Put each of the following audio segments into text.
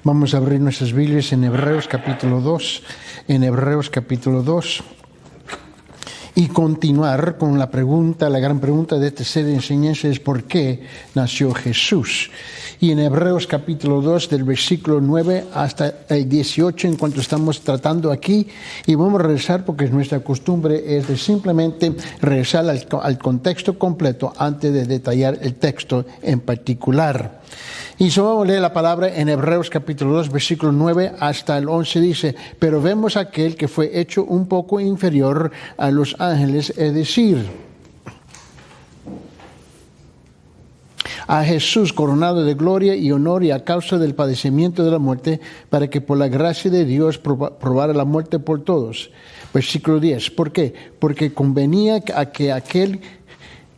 Vamos a abrir nuestras Biblias en Hebreos capítulo 2, y continuar con la pregunta, la gran pregunta de esta serie de enseñanzas es ¿por qué nació Jesús? Y en Hebreos capítulo 2 del versículo 9 hasta el 18 en cuanto estamos tratando aquí, y vamos a regresar porque nuestra costumbre es de simplemente regresar al contexto completo antes de detallar el texto en particular. Y solo vamos a leer la palabra en Hebreos capítulo 2, versículo 9 hasta el 11, dice: pero vemos a aquel que fue hecho un poco inferior a los ángeles, es decir, a Jesús, coronado de gloria y honor y a causa del padecimiento de la muerte, para que por la gracia de Dios probara la muerte por todos. Versículo 10, ¿por qué? Porque convenía que aquel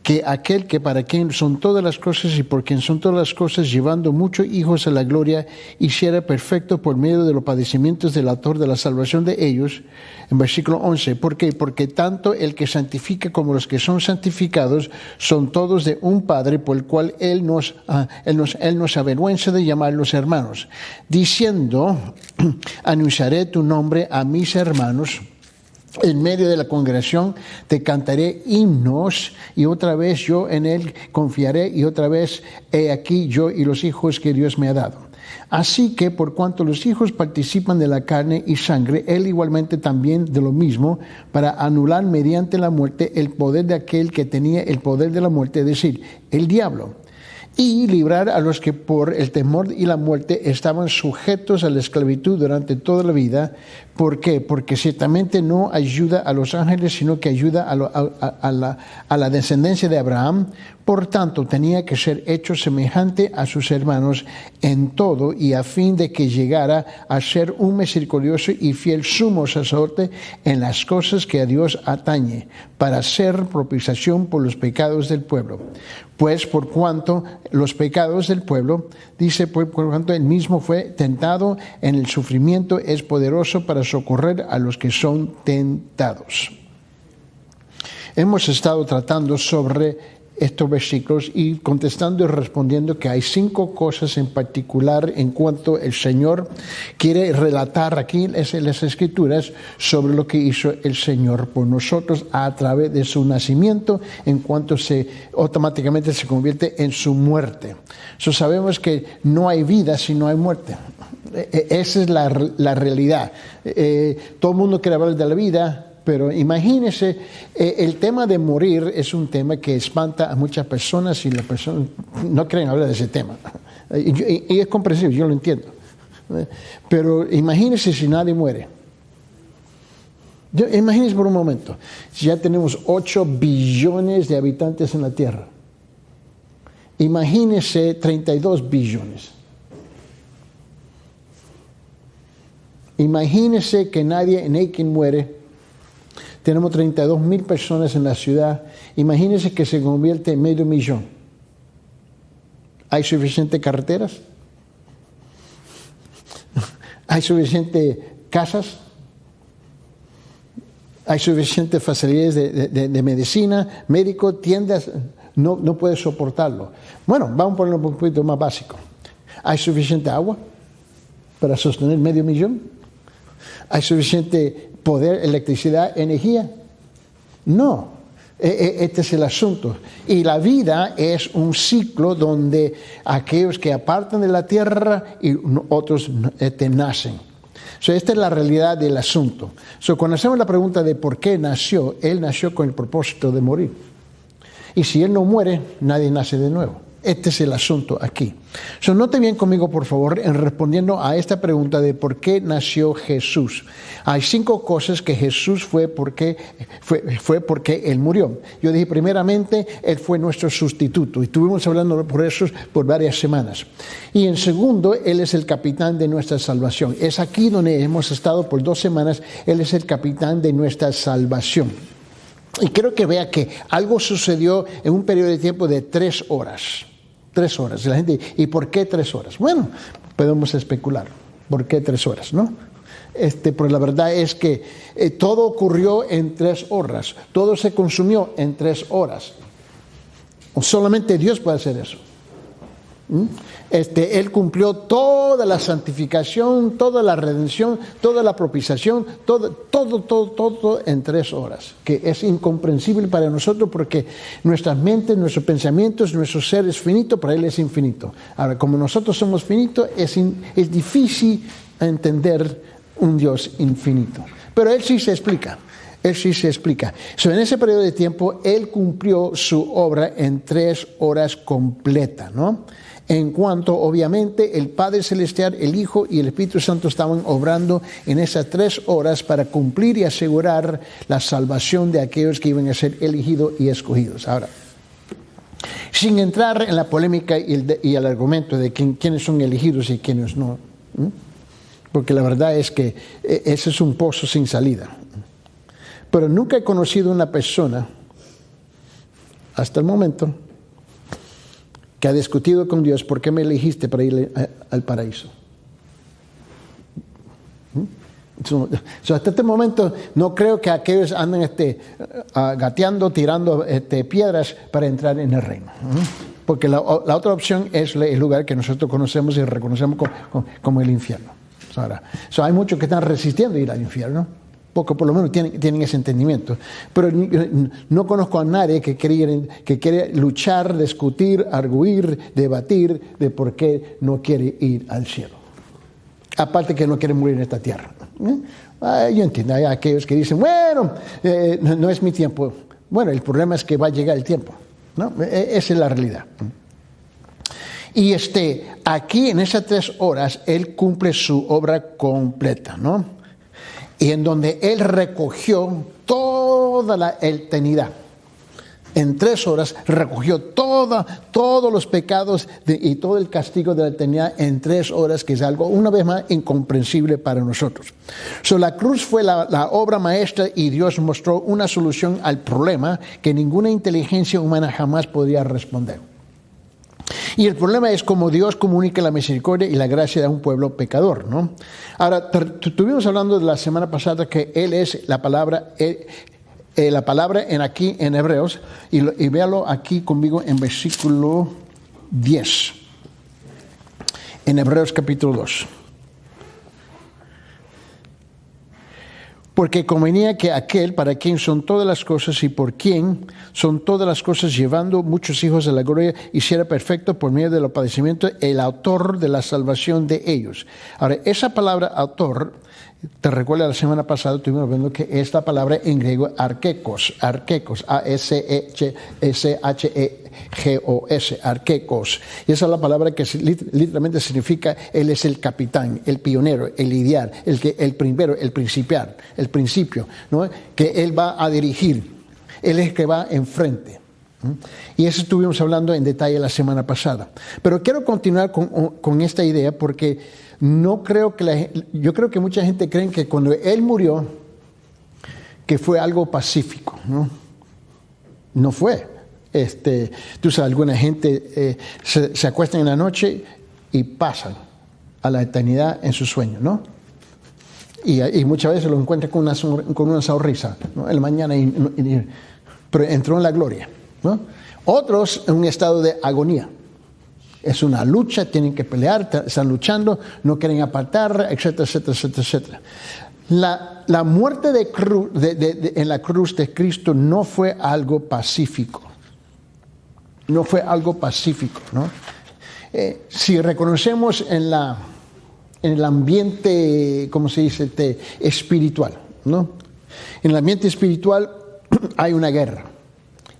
que para quien son todas las cosas y por quien son todas las cosas, llevando muchos hijos a la gloria, hiciera perfecto por medio de los padecimientos del autor de la salvación de ellos. En versículo 11, ¿por qué? Porque tanto el que santifica como los que son santificados son todos de un Padre, por el cual Él nos avergüenza de llamarlos hermanos, diciendo: anunciaré tu nombre a mis hermanos. En medio de la congregación te cantaré himnos, y otra vez yo en él confiaré, y otra vez he aquí yo y los hijos que Dios me ha dado. Así que por cuanto los hijos participan de la carne y sangre, él igualmente también de lo mismo, para anular mediante la muerte el poder de aquel que tenía el poder de la muerte, es decir, el diablo, y librar a los que por el temor y la muerte estaban sujetos a la esclavitud durante toda la vida. ¿Por qué? Porque ciertamente no ayuda a los ángeles, sino que ayuda a la descendencia de Abraham. Por tanto, tenía que ser hecho semejante a sus hermanos en todo, y a fin de que llegara a ser un misericordioso y fiel sumo sacerdote en las cosas que a Dios atañe, para hacer propiciación por los pecados del pueblo. Pues por cuanto los pecados del pueblo, dice, por cuanto él mismo fue tentado en el sufrimiento, es poderoso para socorrer a los que son tentados. Hemos estado tratando sobre estos versículos y contestando y respondiendo que hay 5 cosas en particular en cuanto el Señor quiere relatar aquí en las Escrituras sobre lo que hizo el Señor por nosotros a través de su nacimiento, en cuanto automáticamente se convierte en su muerte. Sabemos que no hay vida si no hay muerte. Esa es la realidad. Todo el mundo quiere hablar de la vida, pero imagínense, el tema de morir es un tema que espanta a muchas personas y las personas no quieren hablar de ese tema. Y es comprensible, yo lo entiendo. Pero imagínense si nadie muere. Imagínense por un momento, si ya tenemos 8 billones de habitantes en la Tierra. Imagínense 32 billones. Imagínense que nadie muere. Tenemos 32,000 personas en la ciudad. Imagínense que se convierte en 500,000. ¿Hay suficientes carreteras? ¿Hay suficientes casas? ¿Hay suficientes facilidades de medicina, médico, tiendas? No puede soportarlo. Bueno, vamos a ponerlo un poquito más básico. ¿Hay suficiente agua para sostener 500,000? ¿Hay suficiente poder, electricidad, energía? No. Este es el asunto. Y la vida es un ciclo donde aquellos que apartan de la tierra y otros nacen. Esta es la realidad del asunto. Cuando hacemos la pregunta de por qué nació, él nació con el propósito de morir. Y si él no muere, nadie nace de nuevo. Este es el asunto aquí. Note bien conmigo, por favor, en respondiendo a esta pregunta de por qué nació Jesús. Hay 5 cosas que Jesús fue porque Él murió. Yo dije, primeramente, Él fue nuestro sustituto. Y estuvimos hablando por eso por varias semanas. Y en segundo, Él es el capitán de nuestra salvación. Es aquí donde hemos estado por 2 semanas. Él es el capitán de nuestra salvación. Y quiero que vea que algo sucedió en un periodo de tiempo de 3 horas. 3 horas. Y la gente, ¿y por qué 3 horas? Bueno, podemos especular. ¿Por qué 3 horas? ¿No? Pero la verdad es que todo ocurrió en 3 horas. Todo se consumió en 3 horas. Solamente Dios puede hacer eso. Él cumplió toda la santificación, toda la redención, toda la propiciación, todo en 3 horas, que es incomprensible para nosotros porque nuestras mentes, nuestros pensamientos, nuestro ser es finito, para Él es infinito. Ahora, como nosotros somos finitos, es difícil entender un Dios infinito. Pero Él sí se explica. Él sí se explica. En ese periodo de tiempo, Él cumplió su obra en 3 horas completa, ¿no? En cuanto, obviamente, el Padre Celestial, el Hijo y el Espíritu Santo estaban obrando en esas 3 horas para cumplir y asegurar la salvación de aquellos que iban a ser elegidos y escogidos. Ahora, sin entrar en la polémica y el argumento de quiénes son elegidos y quiénes no, porque la verdad es que ese es un pozo sin salida. Pero nunca he conocido una persona, hasta el momento, que ha discutido con Dios, ¿por qué me elegiste para ir al paraíso? Hasta este momento no creo que aquellos anden gateando, tirando piedras para entrar en el reino. Porque la otra opción es el lugar que nosotros conocemos y reconocemos como el infierno. Ahora, hay muchos que están resistiendo ir al infierno. Porque por lo menos tienen ese entendimiento. Pero no conozco a nadie que quiere luchar, discutir, arguir, debatir de por qué no quiere ir al cielo. Aparte que no quiere morir en esta tierra. Yo entiendo, hay aquellos que dicen, bueno, no es mi tiempo. Bueno, el problema es que va a llegar el tiempo, ¿no? Esa es la realidad. Y aquí en esas 3 horas, Él cumple su obra completa, ¿no? Y en donde Él recogió toda la eternidad. En 3 horas recogió todos los pecados y todo el castigo de la eternidad en 3 horas, que es algo una vez más incomprensible para nosotros. La cruz fue la obra maestra y Dios mostró una solución al problema que ninguna inteligencia humana jamás podría responder. Y el problema es cómo Dios comunica la misericordia y la gracia de un pueblo pecador, ¿no? Ahora, estuvimos hablando de la semana pasada que Él es la palabra aquí en Hebreos, y véalo aquí conmigo en versículo 10, en Hebreos capítulo 2. Porque convenía que aquel para quien son todas las cosas y por quien son todas las cosas, llevando muchos hijos a la gloria, hiciera perfecto por medio de los padecimientos el autor de la salvación de ellos. Ahora, esa palabra autor, te recuerdo la semana pasada estuvimos viendo que esta palabra en griego arquekos, A-S-E-C-H-E-G-O-S, arquekos. Y esa es la palabra que literalmente significa Él es el capitán, el pionero, el lidiar, el primero, el principio, ¿no? Que Él va a dirigir, Él es el que va enfrente. Y eso estuvimos hablando en detalle la semana pasada. Pero quiero continuar con esta idea porque yo creo que mucha gente cree que cuando Él murió, que fue algo pacífico, ¿no? No fue. Tú sabes, alguna gente se acuestan en la noche y pasan a la eternidad en su sueño, ¿no? Y muchas veces lo encuentran con una sonrisa, ¿no? En la mañana, pero entró en la gloria, ¿no? Otros en un estado de agonía. Es una lucha, tienen que pelear, están luchando, no quieren apartar, etcétera, etcétera, etcétera, etcétera. La muerte en la cruz de Cristo no fue algo pacífico. No fue algo pacífico, ¿no? Si reconocemos en el ambiente, ¿cómo se dice? Espiritual, ¿no? En el ambiente espiritual hay una guerra.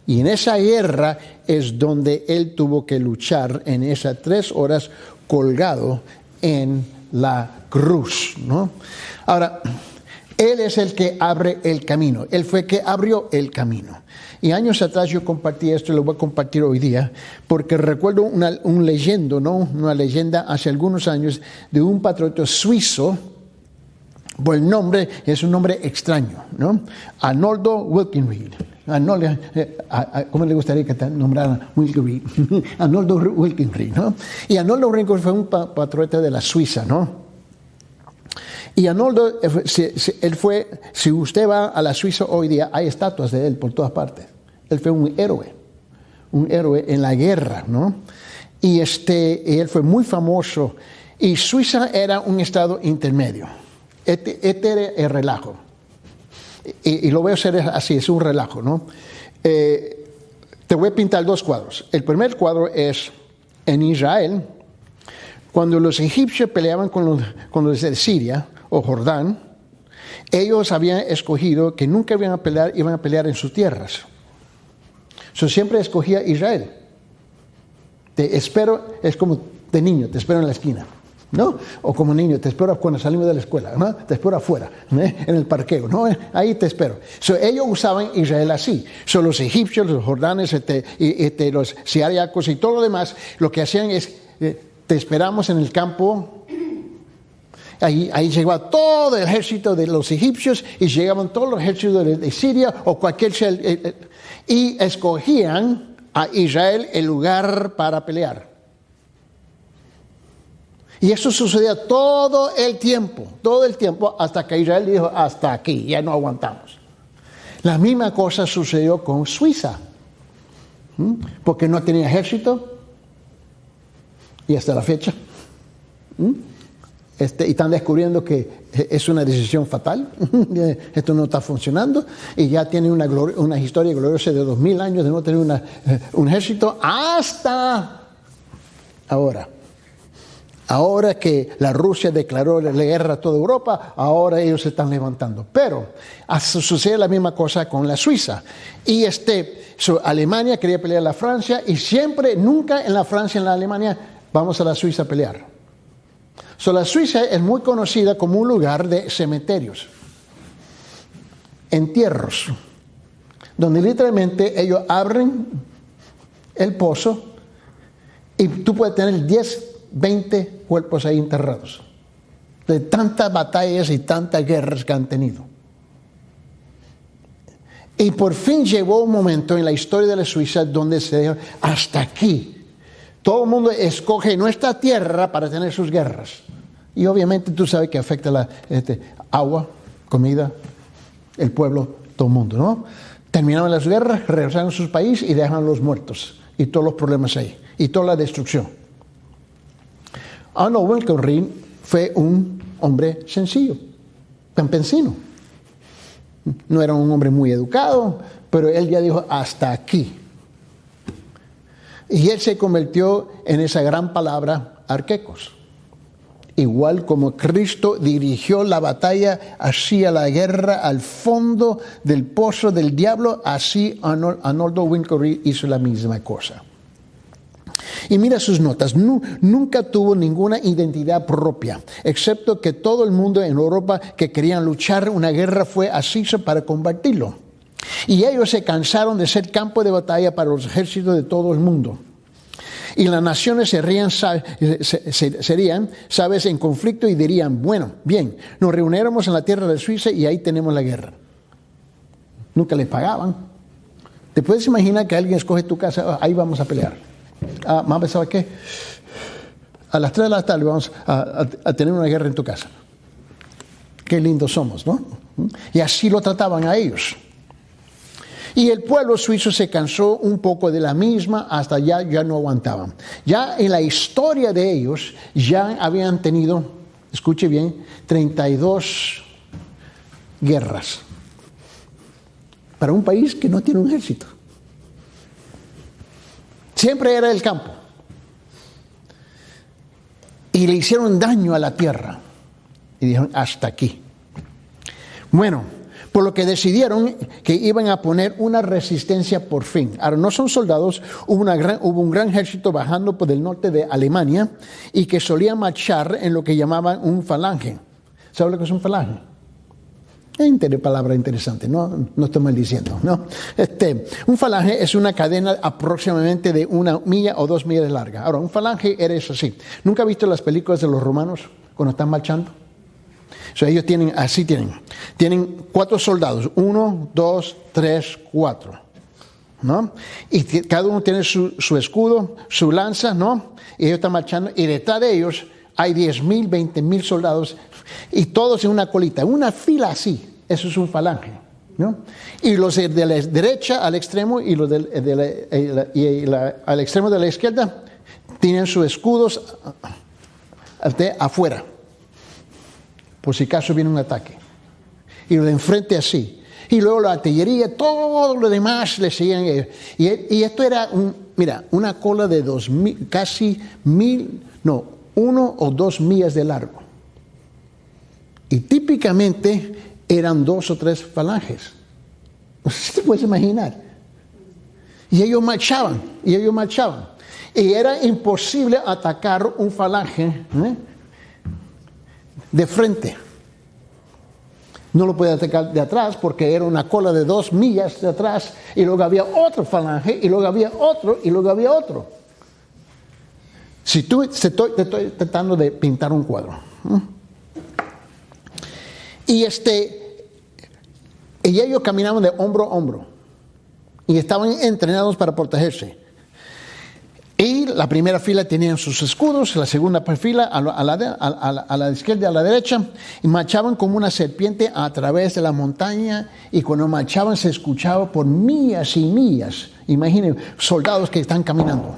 Y en esa guerra es donde Él tuvo que luchar en esas 3 horas colgado en la cruz, ¿no? Ahora, Él es el que abre el camino. Él fue el que abrió el camino. Y años atrás yo compartí esto y lo voy a compartir hoy día, porque recuerdo una leyenda hace algunos años de un patriota suizo. Por el nombre, es un nombre extraño, ¿no? Arnoldo Wilkenried. ¿Cómo le gustaría que te nombraran Wilkenried? Arnoldo Wilkenried, ¿no? Y Arnoldo Wilkenried fue un patriota de la Suiza, ¿no? Y Arnoldo, si usted va a la Suiza hoy día, hay estatuas de él por todas partes. Él fue un héroe en la guerra, ¿no? y él fue muy famoso. Y Suiza era un estado intermedio. Este era el relajo. Y lo voy a hacer así, es un relajo, ¿no? Te voy a pintar 2 cuadros. El primer cuadro es en Israel, cuando los egipcios peleaban con los de Siria o Jordán, ellos habían escogido que nunca iban a pelear en sus tierras. Siempre escogía Israel. Te espero, es como de niño, te espero en la esquina, ¿no? O como niño, te espero cuando salimos de la escuela, ¿no? Te espero afuera, en el parqueo, ¿no? Ahí te espero. Ellos usaban Israel así. Los egipcios, los jordanes, los siriacos y todo lo demás, lo que hacían es, te esperamos en el campo. Ahí llegaba todo el ejército de los egipcios y llegaban todos los ejércitos de Siria o cualquier... y escogían a Israel el lugar para pelear. Y eso sucedía todo el tiempo, hasta que Israel dijo, hasta aquí, ya no aguantamos. La misma cosa sucedió con Suiza, porque no tenía ejército, y hasta la fecha, y están descubriendo que es una decisión fatal, esto no está funcionando, y ya tiene una historia gloriosa de 2000 años de no tener un ejército, hasta ahora. Ahora que la Rusia declaró la guerra a toda Europa, ahora ellos se están levantando. Pero sucede la misma cosa con la Suiza. Y Alemania quería pelear a la Francia y nunca en la Francia, en la Alemania, vamos a la Suiza a pelear. La Suiza es muy conocida como un lugar de cementerios, entierros, donde literalmente ellos abren el pozo y tú puedes tener 10-20 cuerpos ahí enterrados, de tantas batallas y tantas guerras que han tenido. Y por fin llegó un momento en la historia de la Suiza donde se dijo, hasta aquí. Todo el mundo escoge nuestra tierra para tener sus guerras. Y obviamente tú sabes que afecta la agua, comida, el pueblo, todo el mundo, ¿no? Terminaron las guerras, regresaron a sus países y dejan los muertos. Y todos los problemas ahí. Y toda la destrucción. Arnold Winkelried fue un hombre sencillo, campesino. No era un hombre muy educado, pero él ya dijo, hasta aquí. Y él se convirtió en esa gran palabra, arquecos. Igual como Cristo dirigió la batalla hacia la guerra al fondo del pozo del diablo, así Arnold Winkelried hizo la misma cosa. Y mira sus notas, nunca tuvo ninguna identidad propia, excepto que todo el mundo en Europa que querían luchar una guerra fue a Suiza para combatirlo. Y ellos se cansaron de ser campo de batalla para los ejércitos de todo el mundo. Y las naciones serían, ¿sabes?, en conflicto y dirían, bueno, bien, nos reuniremos en la tierra de Suiza y ahí tenemos la guerra. Nunca les pagaban. ¿Te puedes imaginar que alguien escoge tu casa? Ahí vamos a pelear. Mamá, ¿sabes qué? A las 3 de la tarde vamos a tener una guerra en tu casa. Qué lindos somos, ¿no? Y así lo trataban a ellos. Y el pueblo suizo se cansó un poco de la misma, hasta ya no aguantaban. Ya en la historia de ellos, ya habían tenido, escuche bien, 32 guerras. Para un país que no tiene un ejército. Siempre era el campo. Y le hicieron daño a la tierra. Y dijeron, hasta aquí. Bueno, por lo que decidieron que iban a poner una resistencia por fin. Ahora, no son soldados, hubo un gran ejército bajando por el norte de Alemania y que solía marchar en lo que llamaban un falange. ¿Sabe lo que es un falange? Palabra interesante, no estoy maldiciendo, ¿no? Un falange es una cadena aproximadamente de 1 milla o 2 millas larga. Ahora, un falange era eso así. ¿Nunca has visto las películas de los romanos cuando están marchando? Ellos tienen 4 soldados, 1, 2, 3, 4, ¿no? Y cada uno tiene su escudo, su lanza, ¿no? Y ellos están marchando, y detrás de ellos hay 10,000, 20,000 soldados, y todos en una colita, una fila así. Eso es un falange, ¿no? Y los de la derecha al extremo y los al extremo de la izquierda Tenían sus escudos afuera, por si acaso viene un ataque. Y lo de enfrente así. Y luego la artillería, todo lo demás le seguían ellos. Y esto era, una cola de 1 o 2 millas de largo. Y típicamente eran 2 o 3 falanges. No sé si te puedes imaginar. Y ellos marchaban. Y era imposible atacar un falange de frente. No lo podía atacar de atrás porque era una cola de 2 millas de atrás y luego había otro falange y luego había otro y luego había otro. Te estoy tratando de pintar un cuadro. Y ellos caminaban de hombro a hombro y estaban entrenados para protegerse. Y la primera fila tenían sus escudos, la segunda fila a la izquierda y a la derecha, y marchaban como una serpiente a través de la montaña, y cuando marchaban se escuchaba por millas y millas. Imaginen, soldados que están caminando.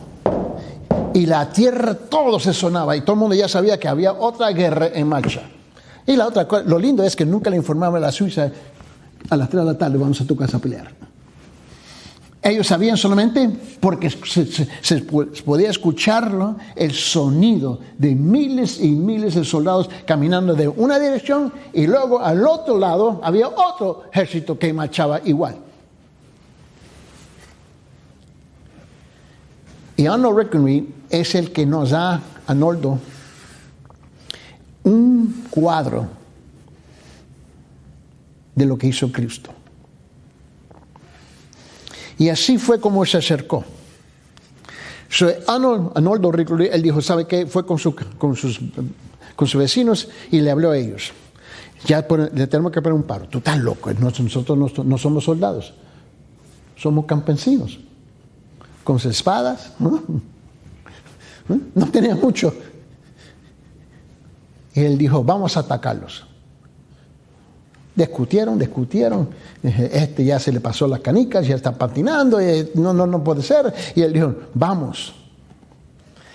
Y la tierra todo se sonaba, y todo el mundo ya sabía que había otra guerra en marcha. Y la otra cosa, lo lindo es que nunca le informaba a la Suiza, a las 3 de la tarde vamos a tu casa a pelear. Ellos sabían solamente porque se podía escucharlo, el sonido de miles y miles de soldados caminando de una dirección y luego al otro lado había otro ejército que marchaba igual. Y Arnold Reckney es el que nos da, Arnoldo, un cuadro de lo que hizo Cristo. Y así fue como se acercó. Arnoldo Reckney, él dijo, ¿sabe qué? Fue con sus vecinos y le habló a ellos. Ya le tenemos que poner un paro. Tú estás loco, nosotros no somos soldados. Somos campesinos. Con sus espadas. No tenía mucho. Y él dijo, vamos a atacarlos. Discutieron. Ya se le pasó las canicas, ya está patinando, no puede ser. Y él dijo, vamos.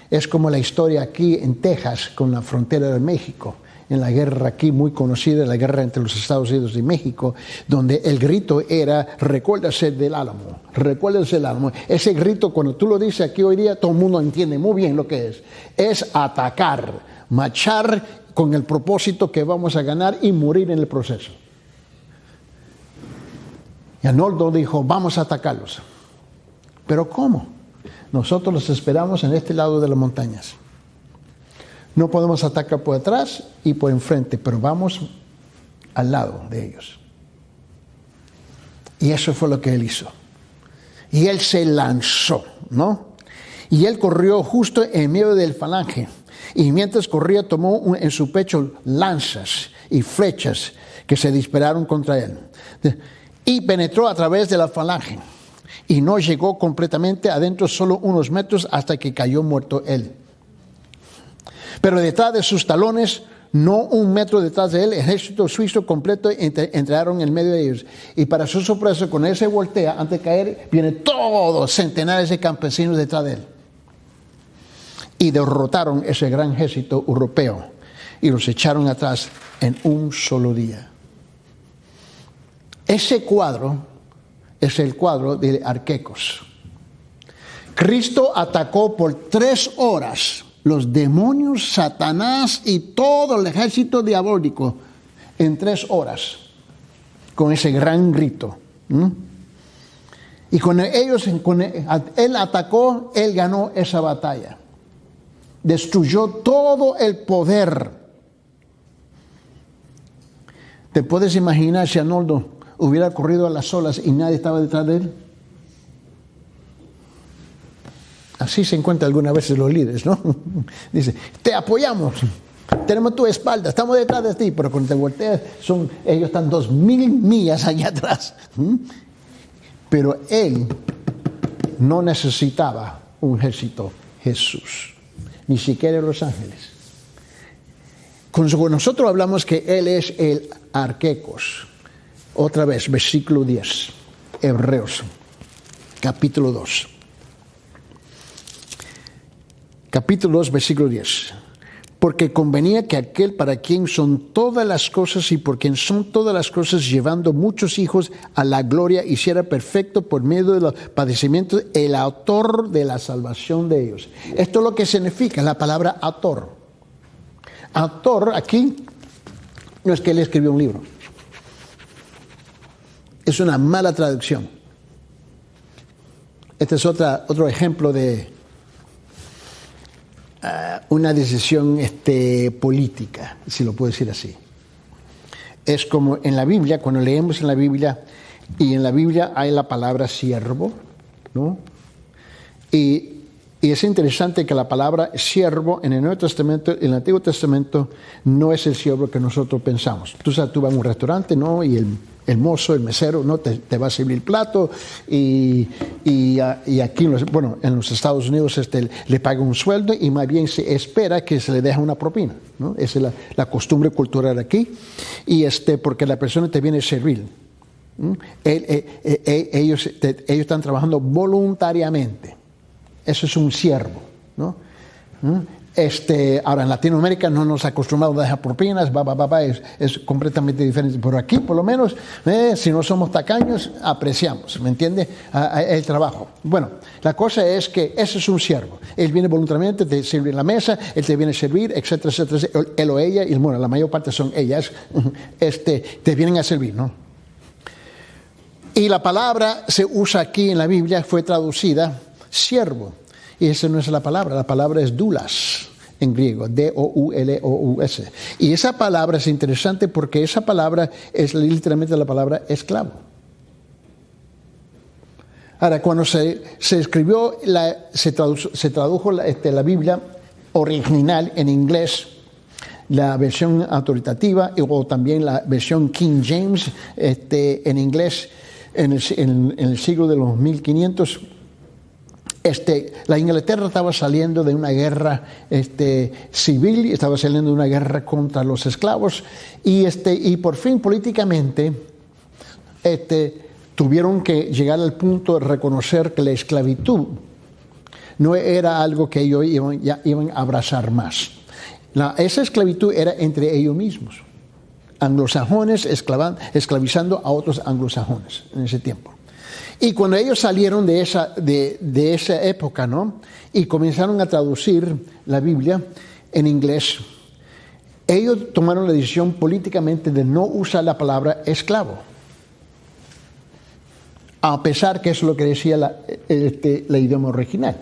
Es como la historia aquí en Texas, con la frontera de México, en la guerra aquí muy conocida, la guerra entre los Estados Unidos y México, donde el grito era, recuérdase del Álamo. Ese grito, cuando tú lo dices aquí hoy día, todo el mundo entiende muy bien lo que es. Es atacar, marchar con el propósito que vamos a ganar y morir en el proceso. Y Arnoldo dijo, vamos a atacarlos. ¿Pero cómo? Nosotros los esperamos en este lado de las montañas. No podemos atacar por atrás y por enfrente, pero vamos al lado de ellos. Y eso fue lo que él hizo. Y él se lanzó, ¿no? Y él corrió justo en medio del falange. Y mientras corría tomó en su pecho lanzas y flechas que se dispararon contra él. Y penetró a través de la falange. Y no llegó completamente adentro, solo unos metros, hasta que cayó muerto él. Pero detrás de sus talones, no 1 metro detrás de él, el ejército suizo completo entraron en medio de ellos. Y para su sorpresa, cuando él se voltea antes de caer, vienen todos centenares de campesinos detrás de él. Y derrotaron ese gran ejército europeo y los echaron atrás en un solo día. Ese cuadro es el cuadro de Arquecos. Cristo atacó por 3 horas los demonios, Satanás y todo el ejército diabólico en 3 horas con ese gran grito. Y cuando él atacó, él ganó esa batalla. Destruyó todo el poder. ¿Te puedes imaginar si Arnoldo hubiera corrido a las olas y nadie estaba detrás de él? Así se encuentran algunas veces los líderes, ¿no? Dice, te apoyamos, tenemos tu espalda, estamos detrás de ti, pero cuando te volteas, ellos están 2,000 millas allá atrás. Pero él no necesitaba un ejército, Jesús, ni siquiera los ángeles. Cuando nosotros hablamos que él es el Arquecos, otra vez, versículo 10, Hebreos, capítulo 2. capítulo 2, versículo 10. Porque convenía que aquel para quien son todas las cosas y por quien son todas las cosas, llevando muchos hijos a la gloria, hiciera perfecto por medio de los padecimientos el autor de la salvación de ellos. Esto es lo que significa la palabra autor. Autor aquí no es que él escribió un libro. Es una mala traducción. Este es otro ejemplo de una decisión política, si lo puedo decir así. Es como en la Biblia, cuando leemos en la Biblia, y en la Biblia hay la palabra siervo, ¿no? Y es interesante que la palabra siervo en el Nuevo Testamento, en el Antiguo Testamento, no es el siervo que nosotros pensamos. Tú sabes, tú vas a un restaurante, ¿no? Y el mozo, el mesero, ¿no? Te va a servir el plato y aquí, en los Estados Unidos le pagan un sueldo y más bien se espera que se le deje una propina, ¿no? Esa es la costumbre cultural aquí. Y porque la persona te viene a servir. Ellos están trabajando voluntariamente. Eso es un siervo, ¿no? Ahora en Latinoamérica no nos acostumbramos a dejar propinas, es completamente diferente. Pero aquí, por lo menos, si no somos tacaños, apreciamos, ¿me entiende? El trabajo. Bueno, la cosa es que ese es un siervo. Él viene voluntariamente, te sirve en la mesa, él te viene a servir, etcétera, etcétera. Él o ella, y bueno, la mayor parte son ellas, te vienen a servir, ¿no? Y la palabra se usa aquí en la Biblia, fue traducida siervo. Y esa no es la palabra es doulos en griego, D-O-U-L-O-U-S. Y esa palabra es interesante porque esa palabra es literalmente la palabra esclavo. Ahora, cuando se escribió, se tradujo la Biblia original en inglés, la versión autoritativa o también la versión King James en inglés en el siglo de los 1500. La Inglaterra estaba saliendo de una guerra civil, estaba saliendo de una guerra contra los esclavos y por fin políticamente tuvieron que llegar al punto de reconocer que la esclavitud no era algo que ellos iban a abrazar más. Esa esclavitud era entre ellos mismos, anglosajones esclavizando a otros anglosajones en ese tiempo. Y cuando ellos salieron de esa época, ¿no? Y comenzaron a traducir la Biblia en inglés, ellos tomaron la decisión políticamente de no usar la palabra esclavo, a pesar que eso es lo que decía la idioma original.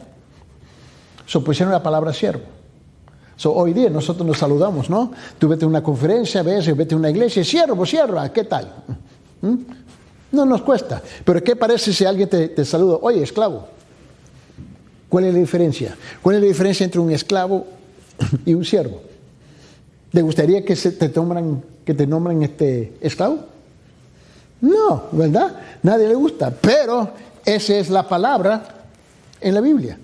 Pusieron la palabra siervo. Hoy día nosotros nos saludamos, ¿no? Tú vete a una conferencia, vete a una iglesia, siervo, ¿qué tal? No nos cuesta. Pero ¿qué parece si alguien te saluda? Oye, esclavo. ¿Cuál es la diferencia? ¿Cuál es la diferencia entre un esclavo y un siervo? ¿Te gustaría que te nombren esclavo? No, ¿verdad? Nadie le gusta. Pero esa es la palabra en la Biblia.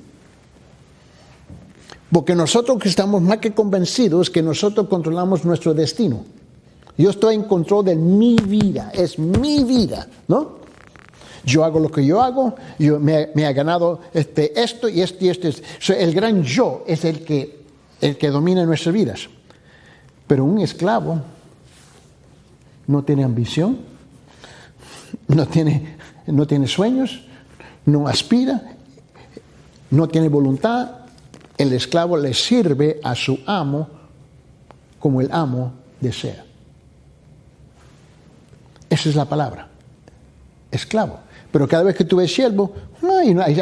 Porque nosotros que estamos más que convencidos que nosotros controlamos nuestro destino. Yo estoy en control de mi vida, es mi vida, ¿no? Yo hago lo que yo hago, me ha ganado esto y esto y esto. El gran yo es el que domina nuestras vidas. Pero un esclavo no tiene ambición, no tiene sueños, no aspira, no tiene voluntad. El esclavo le sirve a su amo como el amo desea. Esa es la palabra, esclavo. Pero cada vez que tú ves siervo,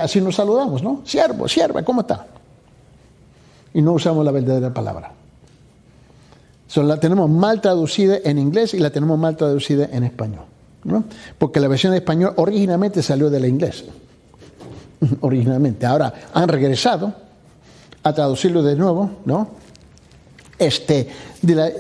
así nos saludamos, ¿no? Siervo, sierva, ¿cómo está? Y no usamos la verdadera palabra. La tenemos mal traducida en inglés y la tenemos mal traducida en español, ¿no? Porque la versión de español originalmente salió del inglés. Originalmente. Ahora han regresado a traducirlo de nuevo, ¿no? De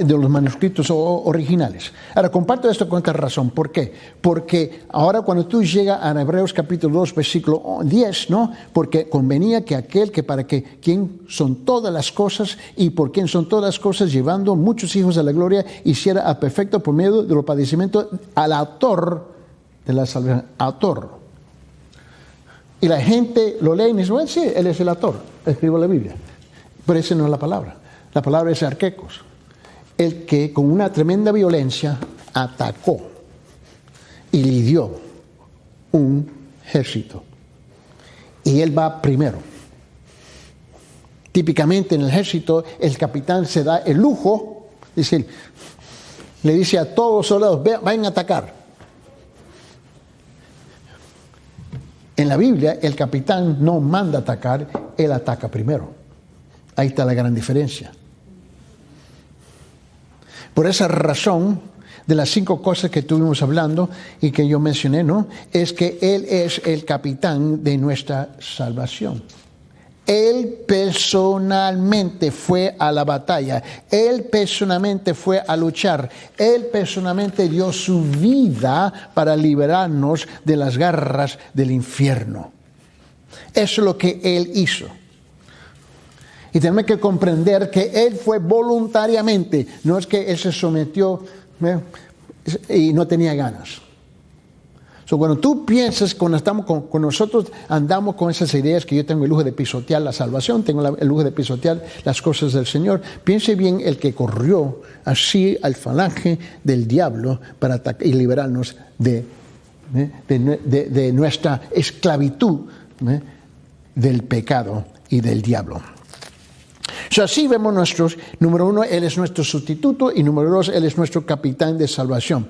los manuscritos originales. Ahora, comparto esto con esta razón. ¿Por qué? Porque ahora cuando tú llegas a Hebreos capítulo 2, versículo 10, ¿no? Porque convenía que aquel que para que quien son todas las cosas y por quien son todas las cosas, llevando muchos hijos a la gloria, hiciera a perfecto por medio de los padecimientos al autor de la salvación. Autor. Y la gente lo lee y dice, bueno, sí, él es el autor, escribió la Biblia. Pero esa no es la palabra. La palabra es arquecos. El que con una tremenda violencia atacó y lidió un ejército. Y él va primero. Típicamente en el ejército el capitán se da el lujo, le dice a todos los soldados, vayan a atacar. En la Biblia el capitán no manda atacar, él ataca primero. Ahí está la gran diferencia. Por esa razón, de las 5 cosas que estuvimos hablando y que yo mencioné, ¿no? Es que Él es el capitán de nuestra salvación. Él personalmente fue a la batalla. Él personalmente fue a luchar. Él personalmente dio su vida para liberarnos de las garras del infierno. Eso es lo que Él hizo. Y tenemos que comprender que Él fue voluntariamente. No es que Él se sometió y no tenía ganas. Cuando tú piensas, cuando estamos con nosotros andamos con esas ideas que yo tengo el lujo de pisotear la salvación, tengo el lujo de pisotear las cosas del Señor, piense bien el que corrió así al falange del diablo para atacar y liberarnos de nuestra esclavitud del pecado y del diablo. Así vemos número 1, Él es nuestro sustituto, y número 2, Él es nuestro capitán de salvación.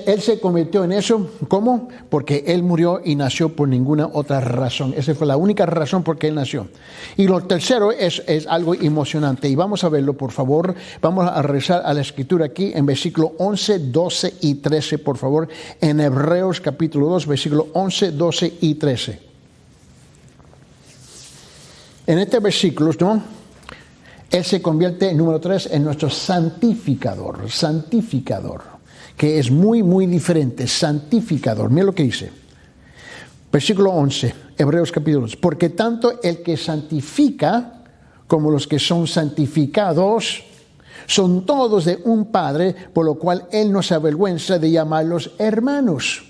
Él se convirtió en eso, ¿cómo? Porque Él murió y nació por ninguna otra razón. Esa fue la única razón por que Él nació. Y lo tercero es algo emocionante, y vamos a verlo, por favor. Vamos a rezar a la Escritura aquí en versículo 11, 12 y 13, por favor, en Hebreos capítulo 2, versículo 11, 12 y 13. En este versículo, ¿no? Él se convierte, número 3, en nuestro santificador, que es muy, muy diferente, santificador. Mira lo que dice. Versículo 11, Hebreos capítulo 2. Porque tanto el que santifica como los que son santificados son todos de un Padre, por lo cual Él no se avergüenza de llamarlos hermanos,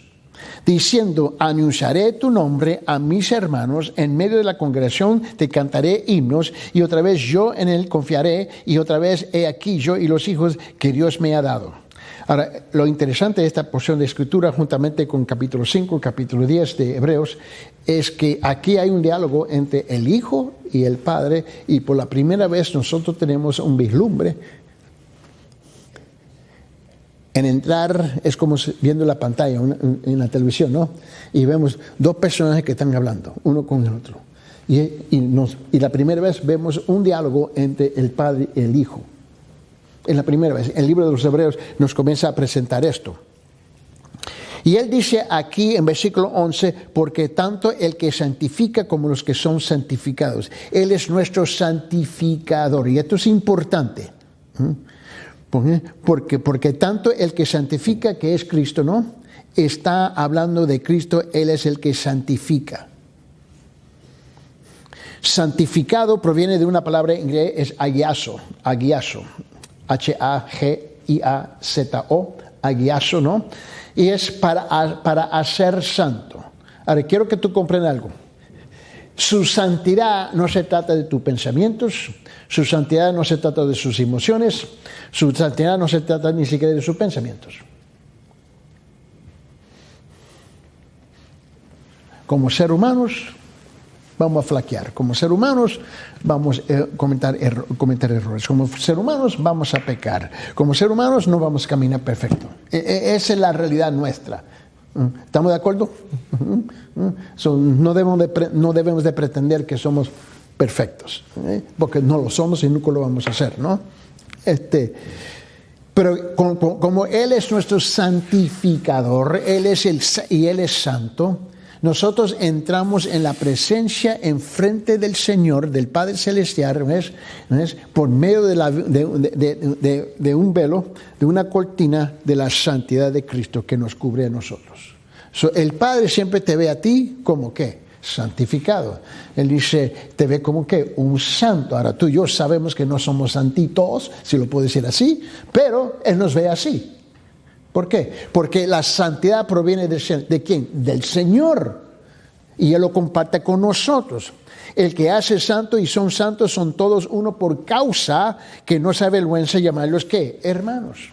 diciendo, anunciaré tu nombre a mis hermanos, en medio de la congregación te cantaré himnos, y otra vez yo en Él confiaré, y otra vez he aquí yo y los hijos que Dios me ha dado. Ahora, lo interesante de esta porción de Escritura, juntamente con capítulo 5, capítulo 10 de Hebreos, es que aquí hay un diálogo entre el Hijo y el Padre, y por la primera vez nosotros tenemos un vislumbre. En entrar es como viendo la pantalla en la televisión, ¿no? Y vemos 2 personajes que están hablando, uno con el otro. Y la primera vez vemos un diálogo entre el Padre y el Hijo. Es la primera vez. El libro de los Hebreos nos comienza a presentar esto. Y él dice aquí en versículo 11, porque tanto el que santifica como los que son santificados. Él es nuestro santificador. Y esto es importante. Porque tanto el que santifica, que es Cristo, ¿no? Está hablando de Cristo, Él es el que santifica. Santificado proviene de una palabra en griego, es agiazo, H-A-G-I-A-Z-O, agiazo, ¿no? Y es para hacer santo. Ahora, quiero que tú comprendas algo. Su santidad no se trata de tus pensamientos, su santidad no se trata de sus emociones, su santidad no se trata ni siquiera de sus pensamientos. Como ser humanos vamos a flaquear, como ser humanos vamos a cometer errores, como ser humanos vamos a pecar, como ser humanos no vamos a caminar perfecto. Esa es la realidad nuestra. ¿Estamos de acuerdo? No debemos de pretender que somos perfectos, porque no lo somos y nunca lo vamos a hacer, ¿no? Pero como Él es nuestro santificador, Él es santo, nosotros entramos en la presencia enfrente del Señor, del Padre Celestial, ¿ves? Por medio de un velo, de una cortina de la santidad de Cristo que nos cubre a nosotros. El Padre siempre te ve a ti como ¿qué? Santificado. Él dice, te ve como ¿qué? Un santo. Ahora tú y yo sabemos que no somos santitos, si lo puedo decir así, pero Él nos ve así. ¿Por qué? Porque la santidad proviene de ¿quién? Del Señor. y Él lo comparte con nosotros. El que hace santo y son santos son todos uno por causa que no se avergüenza llamarlos ¿qué? Hermanos.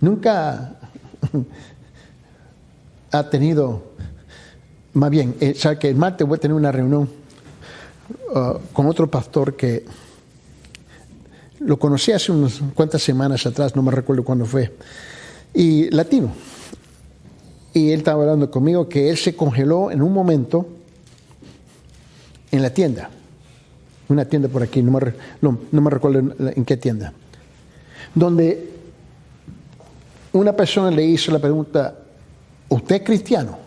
Nunca ha tenido, más bien, sabe que el martes voy a tener una reunión con otro pastor que lo conocí hace unas cuantas semanas atrás, no me recuerdo cuándo fue, y latino. Y él estaba hablando conmigo que él se congeló en un momento en la tienda, una tienda por aquí, no me recuerdo en qué tienda, donde una persona le hizo la pregunta, ¿usted es cristiano?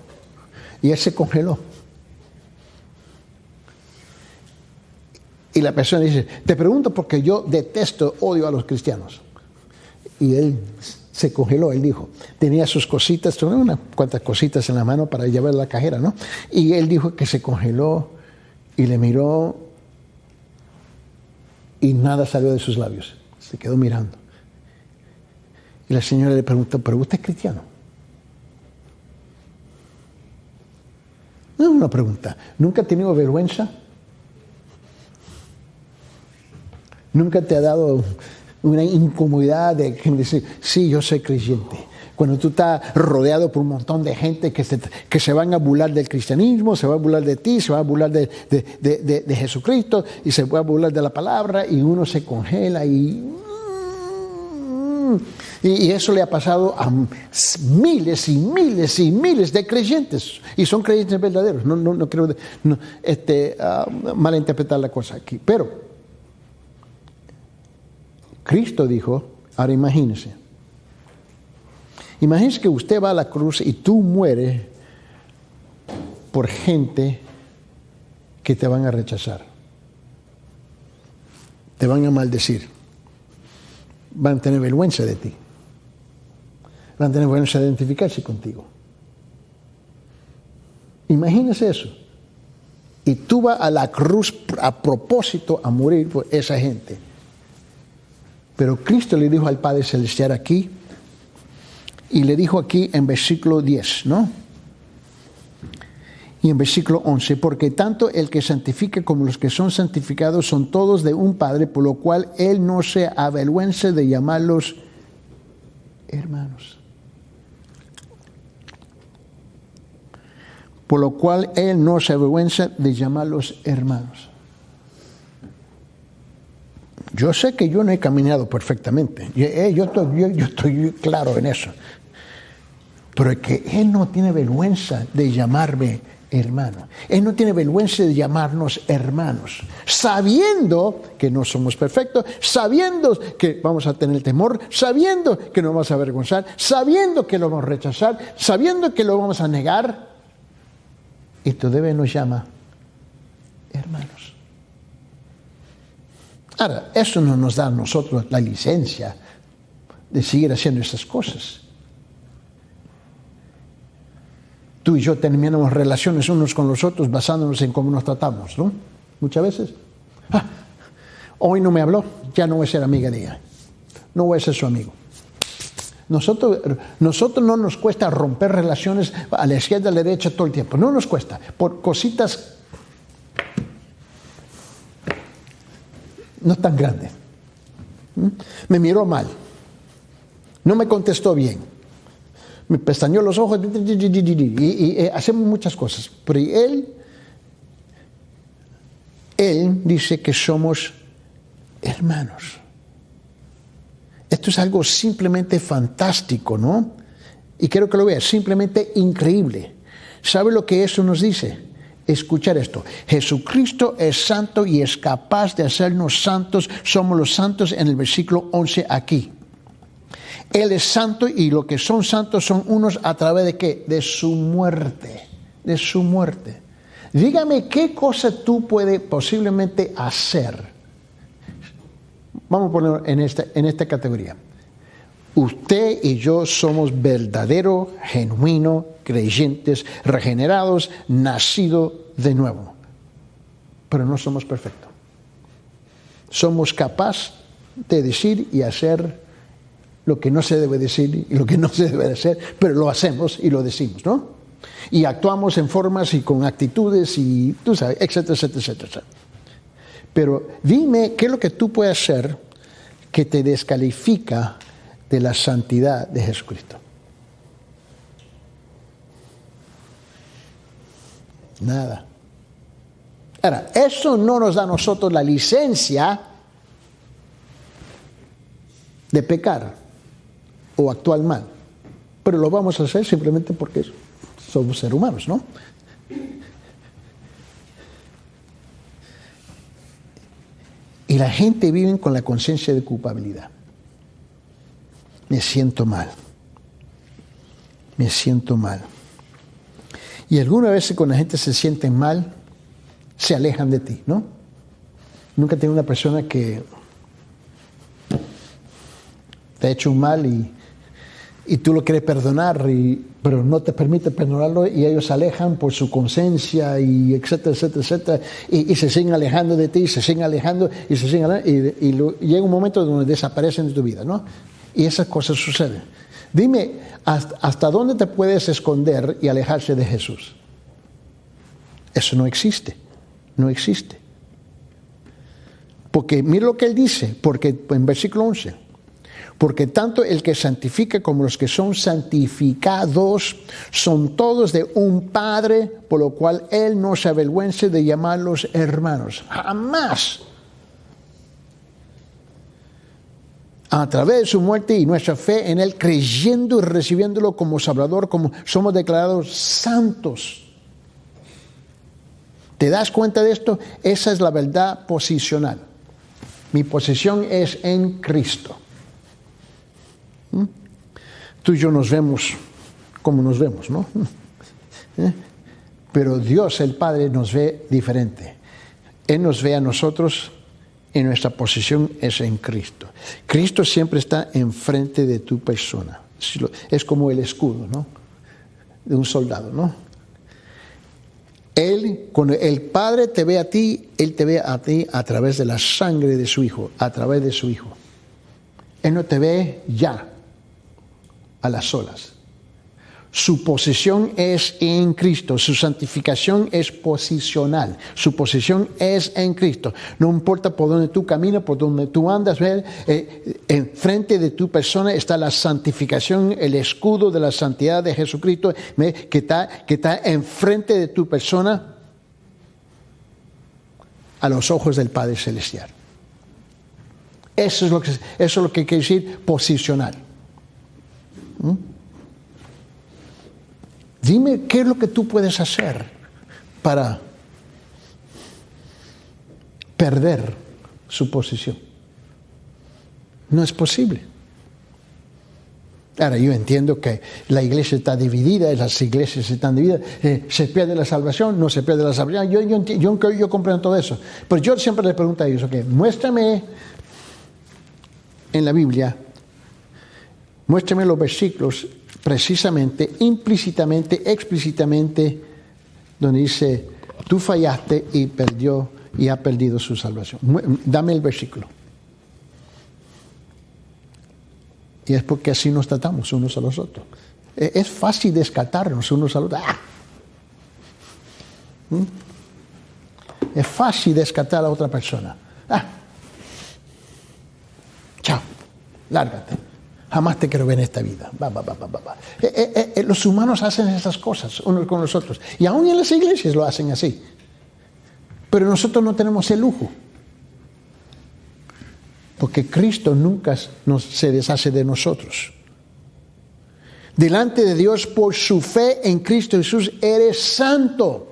Y él se congeló. Y la persona dice, te pregunto porque yo odio a los cristianos. Y él se congeló, él dijo, tenía sus cositas, tenía unas cuantas cositas en la mano para llevar a la cajera, ¿no? Y él dijo que se congeló y le miró y nada salió de sus labios. Se quedó mirando. Y la señora le preguntó, ¿pero usted es cristiano? No es una pregunta. ¿Nunca ha tenido vergüenza? ¿Nunca te ha dado una incomodidad de decir, sí, yo soy creyente? Cuando tú estás rodeado por un montón de gente que se van a burlar del cristianismo, se va a burlar de ti, se va a burlar de Jesucristo y se va a burlar de la palabra y uno se congela y eso le ha pasado a miles y miles y miles de creyentes y son creyentes verdaderos. No quiero malinterpretar la cosa aquí, pero Cristo dijo, ahora imagínese que usted va a la cruz y tú mueres por gente que te van a rechazar, te van a maldecir, van a tener vergüenza de ti, van a tener vergüenza de identificarse contigo. Imagínese eso. Y tú vas a la cruz a propósito a morir por esa gente. Pero Cristo le dijo al Padre Celestial aquí, y le dijo aquí en versículo 10, ¿no? Y en versículo 11, porque tanto el que santifica como los que son santificados son todos de un Padre, por lo cual Él no se avergüenza de llamarlos hermanos. Por lo cual Él no se avergüenza de llamarlos hermanos. Yo sé que yo no he caminado perfectamente. Yo estoy claro en eso. Pero es que Él no tiene vergüenza de llamarme hermano. Él no tiene vergüenza de llamarnos hermanos. Sabiendo que no somos perfectos, sabiendo que vamos a tener temor, sabiendo que nos vamos a avergonzar, sabiendo que lo vamos a rechazar, sabiendo que lo vamos a negar. Y todavía nos llama hermanos. Ahora, eso no nos da a nosotros la licencia de seguir haciendo estas cosas. Tú y yo terminamos relaciones unos con los otros basándonos en cómo nos tratamos, ¿no? Muchas veces. Hoy no me habló, ya no voy a ser amiga de ella. No voy a ser su amigo. Nosotros no nos cuesta romper relaciones a la izquierda, a la derecha todo el tiempo. No nos cuesta. Por cositas no tan grandes. Me miró mal. No me contestó bien. Me pestañó los ojos y hacemos muchas cosas. Pero él dice que somos hermanos. Esto es algo simplemente fantástico, ¿no? Y quiero que lo veas, simplemente increíble. ¿Sabe lo que eso nos dice? Escuchar esto. Jesucristo es santo y es capaz de hacernos santos. Somos los santos en el versículo 11 aquí. Él es santo y lo que son santos son unos a través de ¿qué? De su muerte. De su muerte. Dígame qué cosa tú puedes posiblemente hacer. Vamos a ponerlo en esta categoría. Usted y yo somos verdaderos, genuinos, creyentes, regenerados, nacidos de nuevo. Pero no somos perfectos. Somos capaces de decir y hacer lo que no se debe decir y lo que no se debe hacer, pero lo hacemos y lo decimos, ¿no? Y actuamos en formas y con actitudes y tú sabes, etcétera, etcétera, etcétera. Pero dime qué es lo que tú puedes hacer que te descalifica de la santidad de Jesucristo. Nada. Ahora, eso no nos da a nosotros la licencia de pecar o actuar mal. Pero lo vamos a hacer simplemente porque somos seres humanos, ¿no? Y la gente vive con la conciencia de culpabilidad. Me siento mal. Me siento mal. Y algunas veces cuando la gente se siente mal, se alejan de ti, ¿no? Nunca tengo una persona que te ha hecho un mal y tú lo quieres perdonar, pero no te permite perdonarlo y ellos se alejan por su conciencia y etcétera, etcétera, etcétera. Y se siguen alejando de ti, se siguen alejando y se siguen alejando. Y llega un momento donde desaparecen de tu vida, ¿no? Y esas cosas suceden. Dime, ¿hasta dónde te puedes esconder y alejarse de Jesús? Eso no existe. No existe. Porque mira lo que él dice, porque en versículo 11, porque tanto el que santifica como los que son santificados son todos de un Padre, por lo cual él no se avergüence de llamarlos hermanos. Jamás. A través de su muerte y nuestra fe en él, creyendo y recibiéndolo como Salvador, como somos declarados santos. ¿Te das cuenta de esto? Esa es la verdad posicional. Mi posición es en Cristo. Tú y yo nos vemos como nos vemos, ¿no? Pero Dios, el Padre, nos ve diferente. Él nos ve a nosotros y nuestra posición es en Cristo. Cristo siempre está enfrente de tu persona. Es como el escudo, ¿no? De un soldado, ¿no? Él, cuando el Padre te ve a ti, Él te ve a ti a través de la sangre de su Hijo, a través de su Hijo. Él no te ve ya, a las solas. Su posición es en Cristo, su santificación es posicional, su posición es en Cristo. No importa por dónde tú caminas, por dónde tú andas, enfrente de tu persona está la santificación, el escudo de la santidad de Jesucristo que está enfrente de tu persona a los ojos del Padre Celestial. Eso es lo que quiere decir posicional. Dime qué es lo que tú puedes hacer para perder su posición. No es posible. Ahora, yo entiendo que la iglesia está dividida, las iglesias están divididas, se pierde la salvación, no se pierde la salvación. Yo comprendo todo eso. Pero yo siempre le pregunto a ellos, muéstrame en la Biblia, muéstrame los versículos precisamente, implícitamente, explícitamente, donde dice, tú fallaste y ha perdido su salvación. Dame el versículo. Y es porque así nos tratamos unos a los otros. Es fácil descartarnos unos a los otros. Es fácil descartar a otra persona. Chao, lárgate. Jamás te quiero ver en esta vida. Los humanos hacen esas cosas unos con los otros. Y aún en las iglesias lo hacen así. Pero nosotros no tenemos el lujo. Porque Cristo nunca se deshace de nosotros. Delante de Dios, por su fe en Cristo Jesús, eres santo.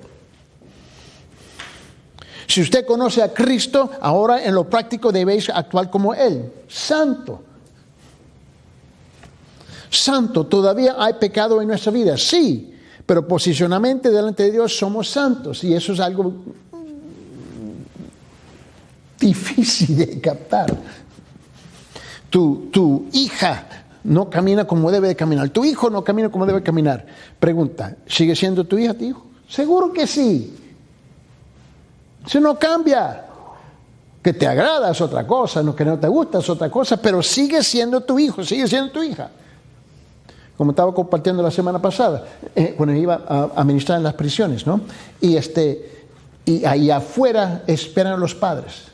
Si usted conoce a Cristo, ahora en lo práctico debéis actuar como Él. Santo. Santo, ¿todavía hay pecado en nuestra vida? Sí, pero posicionalmente delante de Dios somos santos y eso es algo difícil de captar. Tu hija no camina como debe de caminar, tu hijo no camina como debe caminar. Pregunta, ¿sigue siendo tu hija, tu hijo? Seguro que sí. Si no cambia, que te agrada es otra cosa, que no te gusta es otra cosa, pero sigue siendo tu hijo, sigue siendo tu hija. como estaba compartiendo la semana pasada, cuando iba a ministrar en las prisiones, ¿no? Y ahí afuera esperan a los padres.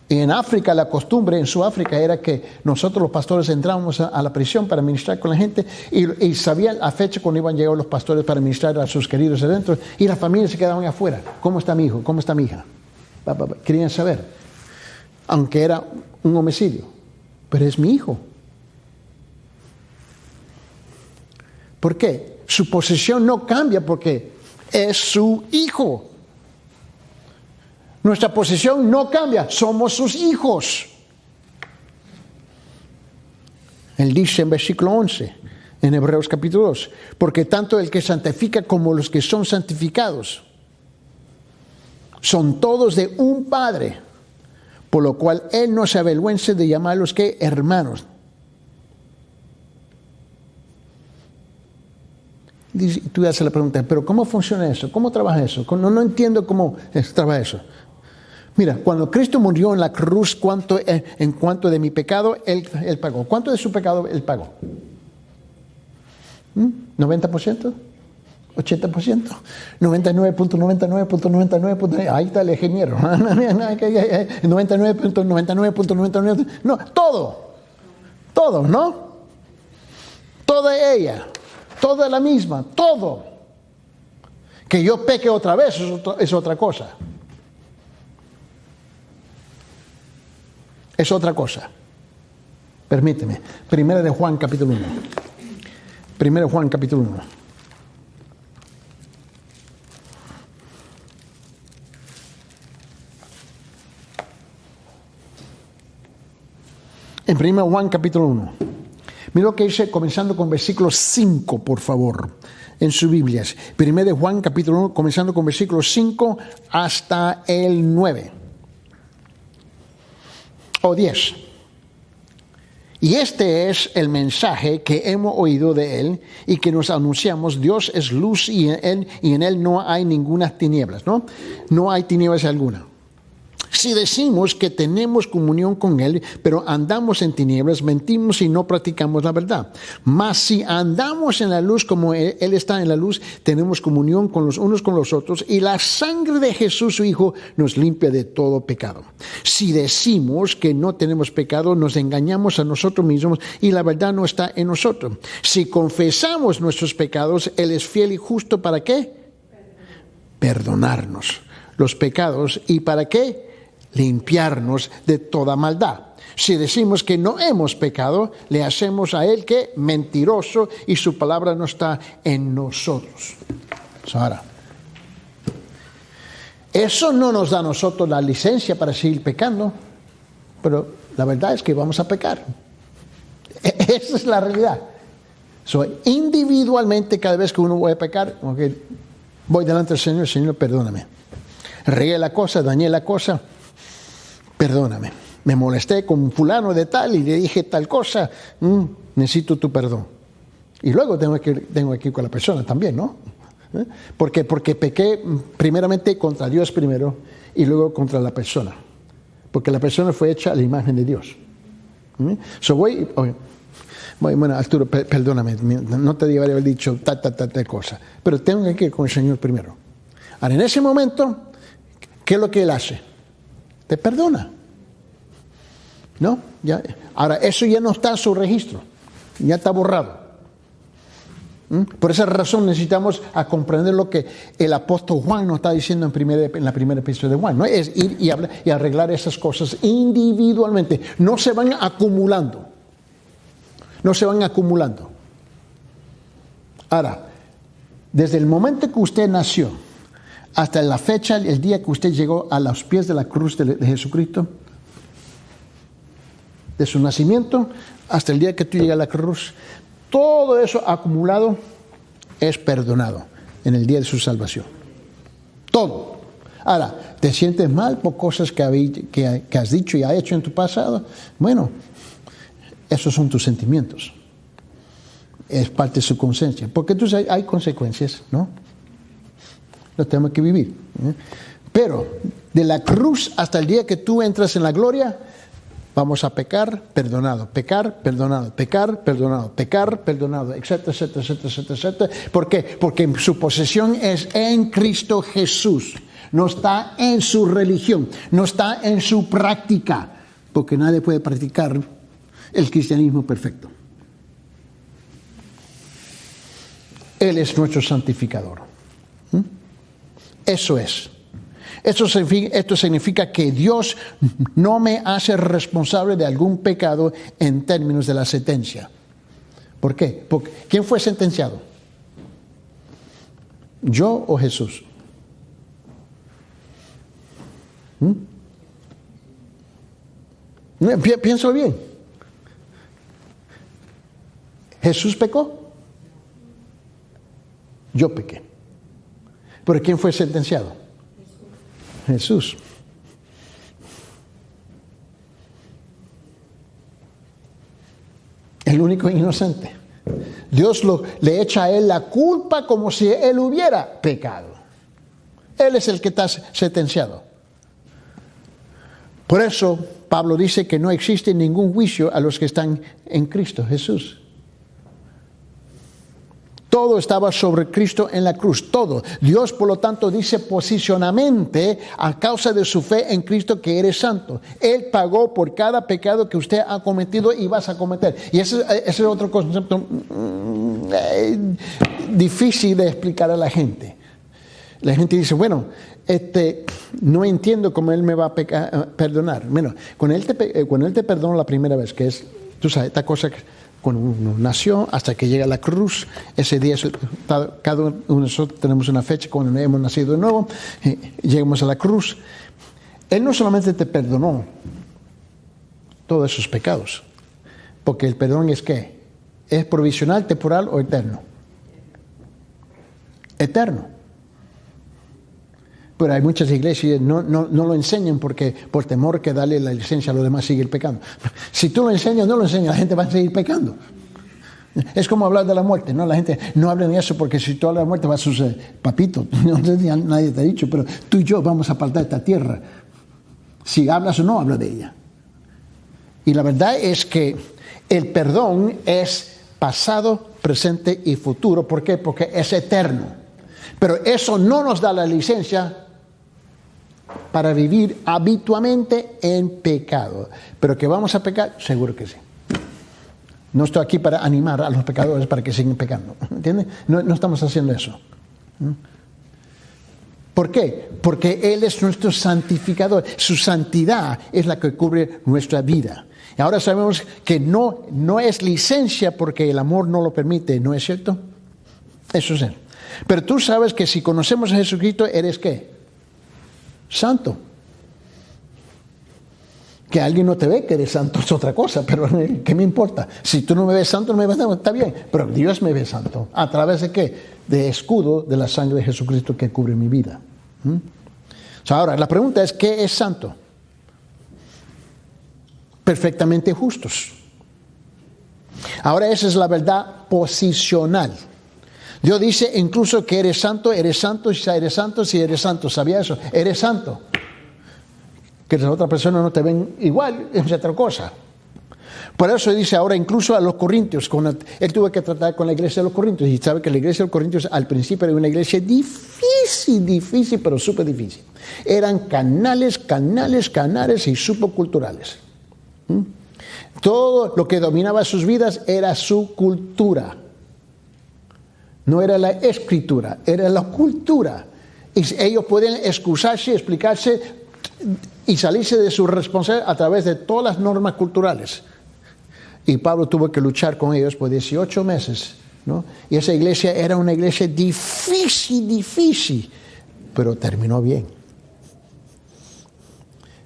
Y en África, la costumbre en Sudáfrica era que nosotros los pastores entrábamos a la prisión para ministrar con la gente y sabían a fecha cuando iban a llegar los pastores para ministrar a sus queridos adentro, y las familias se quedaban afuera. ¿Cómo está mi hijo? ¿Cómo está mi hija? Querían saber, aunque era un homicidio, pero es mi hijo. ¿Por qué? Su posición no cambia porque es su hijo. Nuestra posición no cambia, somos sus hijos. Él dice en versículo 11, en Hebreos capítulo 2, porque tanto el que santifica como los que son santificados son todos de un Padre, por lo cual Él no se avergüenza de llamarlos ¿qué? Hermanos. Y tú haces la pregunta, pero ¿cómo funciona eso? ¿Cómo trabaja eso? No entiendo cómo trabaja eso. Mira, cuando Cristo murió en la cruz, en cuanto de mi pecado, Él pagó. ¿Cuánto de su pecado Él pagó? ¿90%? ¿80%? 99.99.99. Ahí está el ingeniero. 99.99.99. No, todo, ¿no? Toda ella, toda la misma, todo. Que yo peque otra vez es otra cosa. Es otra cosa. Permíteme. Primera de Juan capítulo 1. Primera de Juan capítulo 1. En 1 Juan capítulo 1. Mira lo que dice comenzando con versículo 5, por favor, en sus Biblias. 1 Juan capítulo 1, comenzando con versículo 5 hasta el 9. O 10. Y este es el mensaje que hemos oído de Él y que nos anunciamos. Dios es luz y en Él no hay ninguna tinieblas, ¿no? No hay tinieblas alguna. Si decimos que tenemos comunión con Él, pero andamos en tinieblas, mentimos y no practicamos la verdad. Mas si andamos en la luz como Él está en la luz, tenemos comunión con los unos con los otros, y la sangre de Jesús, su Hijo, nos limpia de todo pecado. Si decimos que no tenemos pecado, nos engañamos a nosotros mismos y la verdad no está en nosotros. Si confesamos nuestros pecados, Él es fiel y justo, ¿para qué? Perdonarnos los pecados. ¿Y para qué? Limpiarnos de toda maldad. Si decimos que no hemos pecado, le hacemos a Él que mentiroso y su palabra no está en nosotros. Ahora, eso no nos da a nosotros la licencia para seguir pecando, pero la verdad es que vamos a pecar. Esa es la realidad. Individualmente, cada vez que uno va a pecar, voy delante del Señor, Señor, perdóname. Regué la cosa, dañé la cosa. Perdóname, me molesté con fulano de tal y le dije tal cosa, necesito tu perdón. Y luego tengo que ir con la persona también, ¿no? Porque pequé primeramente contra Dios primero y luego contra la persona. Porque la persona fue hecha a la imagen de Dios. Bueno, Arturo, perdóname, no te debería haber dicho tal cosa, pero tengo que ir con el Señor primero. Ahora, en ese momento, ¿qué es lo que Él hace? Te perdona. ¿No? Ya. Ahora, eso ya no está en su registro. Ya está borrado. Por esa razón necesitamos a comprender lo que el apóstol Juan nos está diciendo en la primera epístola de Juan, ¿no? Es ir y arreglar esas cosas individualmente. No se van acumulando. No se van acumulando. Ahora, desde el momento que usted nació hasta la fecha, el día que usted llegó a los pies de la cruz de Jesucristo, de su nacimiento hasta el día que tú llegas a la cruz, todo eso acumulado es perdonado en el día de su salvación. Todo. Ahora, ¿te sientes mal por cosas que has dicho y has hecho en tu pasado? Bueno, esos son tus sentimientos. Es parte de su conciencia. Porque entonces hay consecuencias, ¿no? Lo tenemos que vivir. Pero de la cruz hasta el día que tú entras en la gloria, Vamos a pecar, perdonado, pecar, perdonado, pecar, perdonado, pecar, perdonado, etcétera, etcétera, etcétera, etcétera, etcétera. ¿Por qué? Porque su posesión es en Cristo Jesús. No está en su religión, no está en su práctica, porque nadie puede practicar el cristianismo perfecto. Él es nuestro santificador. Eso es. Esto significa que Dios no me hace responsable de algún pecado en términos de la sentencia. ¿Por qué? Porque, ¿quién fue sentenciado? ¿Yo o Jesús? Piénsalo bien. ¿Jesús pecó? Yo pequé. ¿Pero quién fue sentenciado? Jesús. El único inocente. Dios le echa a él la culpa como si él hubiera pecado. Él es el que está sentenciado. Por eso Pablo dice que no existe ningún juicio a los que están en Cristo Jesús. Todo estaba sobre Cristo en la cruz, todo. Dios, por lo tanto, dice posicionalmente, a causa de su fe en Cristo, que eres santo. Él pagó por cada pecado que usted ha cometido y vas a cometer. Y ese es otro concepto difícil de explicar a la gente. La gente dice, bueno, no entiendo cómo Él me va a perdonar. Bueno, cuando él te perdona la primera vez, que es, tú sabes, esta cosa que cuando uno nació hasta que llega a la cruz, ese día cada uno de nosotros tenemos una fecha cuando hemos nacido de nuevo, llegamos a la cruz. Él no solamente te perdonó todos esos pecados, porque el perdón es ¿qué? ¿Es provisional, temporal o eterno? Eterno. Pero hay muchas iglesias no lo enseñan porque por temor que darle la licencia a los demás seguir pecando. Si tú lo enseñas, no lo enseñas, la gente va a seguir pecando. Es como hablar de la muerte, ¿no? La gente no habla de eso porque si tú hablas de la muerte va a suceder. Papito, no sé si nadie te ha dicho, pero tú y yo vamos a apartar esta tierra. Si hablas o no hablas de ella. Y la verdad es que el perdón es pasado, presente y futuro. ¿Por qué? Porque es eterno. Pero eso no nos da la licencia para vivir habitualmente en pecado. Pero que vamos a pecar, seguro que sí. No estoy aquí para animar a los pecadores para que sigan pecando. ¿Entiendes? No estamos haciendo eso. ¿Por qué? Porque Él es nuestro santificador. Su santidad es la que cubre nuestra vida. Y ahora sabemos que no es licencia porque el amor no lo permite, ¿no es cierto? Eso es Él. Pero tú sabes que si conocemos a Jesucristo, ¿eres qué? Santo. Que alguien no te ve que eres santo es otra cosa, pero ¿qué me importa? Si tú no me ves santo, no me ves santo, está bien. Pero Dios me ve santo. ¿A través de qué? De escudo de la sangre de Jesucristo que cubre mi vida. Ahora, la pregunta es, ¿qué es santo? Perfectamente justos. Ahora, esa es la verdad posicional. Dios dice incluso que eres santo, si eres santo, si eres santo. ¿Sabía eso? Eres santo. Que las otras personas no te ven igual, es otra cosa. Por eso dice ahora incluso a los corintios, él tuvo que tratar con la iglesia de los corintios, y sabe que la iglesia de los corintios al principio era una iglesia difícil, pero súper difícil. Eran canales y subculturales. Todo lo que dominaba sus vidas era su cultura. No era la escritura, era la cultura. Y ellos podían excusarse, explicarse y salirse de su responsabilidad a través de todas las normas culturales. Y Pablo tuvo que luchar con ellos por 18 meses, ¿no? Y esa iglesia era una iglesia difícil, pero terminó bien.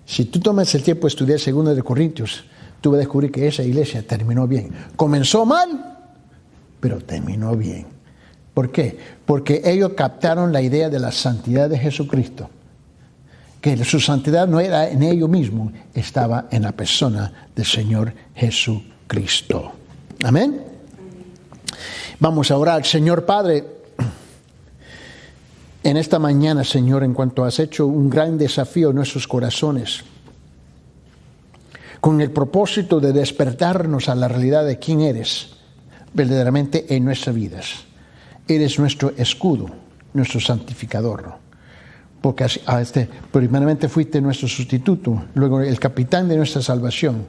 Si tú tomas el tiempo de estudiar 2 de Corintios, tú vas a descubrir que esa iglesia terminó bien. Comenzó mal, pero terminó bien. ¿Por qué? Porque ellos captaron la idea de la santidad de Jesucristo. Que su santidad no era en ellos mismos, estaba en la persona del Señor Jesucristo. Amén. Vamos a orar. Señor Padre, en esta mañana, Señor, en cuanto has hecho un gran desafío en nuestros corazones, con el propósito de despertarnos a la realidad de quién eres verdaderamente en nuestras vidas. Eres nuestro escudo, nuestro santificador. Porque primeramente fuiste nuestro sustituto, luego el capitán de nuestra salvación,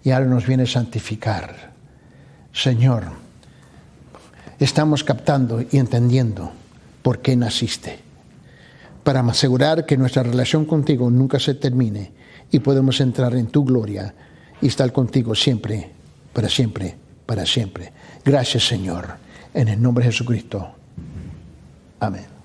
y ahora nos viene a santificar. Señor, estamos captando y entendiendo por qué naciste, para asegurar que nuestra relación contigo nunca se termine y podemos entrar en tu gloria y estar contigo siempre, para siempre, para siempre. Gracias, Señor, en el nombre de Jesucristo. Amén.